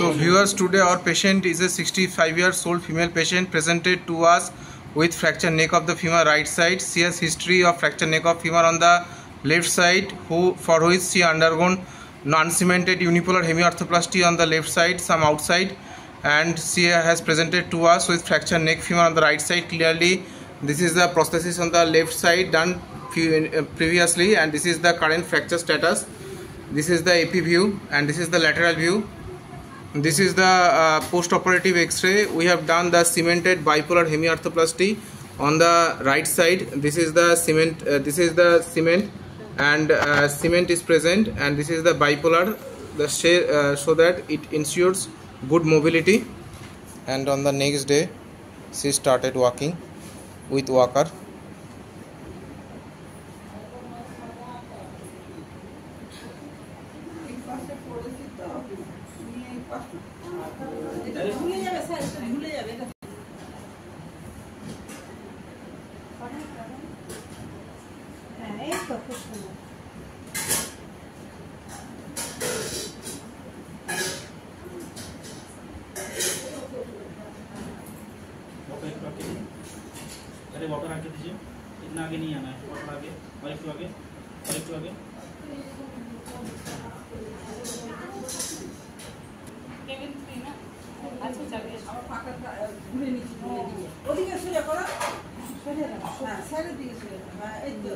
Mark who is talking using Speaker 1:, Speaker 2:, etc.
Speaker 1: So viewers, today our patient is a 65 years old female patient presented to us with fractured neck of the femur right side. She has history of fractured neck of femur on the left side, for which she undergone non-cemented unipolar hemiarthroplasty on the left side, some outside, and she has presented to us with fractured neck femur on the right side. Clearly this is the prosthesis on the left side done previously, and this is the current fracture status. This is the AP view and this is the lateral view. This is the post-operative X-ray. We have done the cemented bipolar hemiarthroplasty on the right side. This is the cement. And cement is present, and this is the bipolar, so that it ensures good mobility. And on the next day, she started walking with walker.
Speaker 2: अरे water आके दीजिए, इतना आगे नहीं आना है, water आगे, और एक तो आगे, और एक तो आगे। केविन थ्री ना, अच्छा चलिए। अब पाकर घूमे नीचे, ओदी कैसे जाएगा? सही है ना, सही है दिए सही है, एक दो।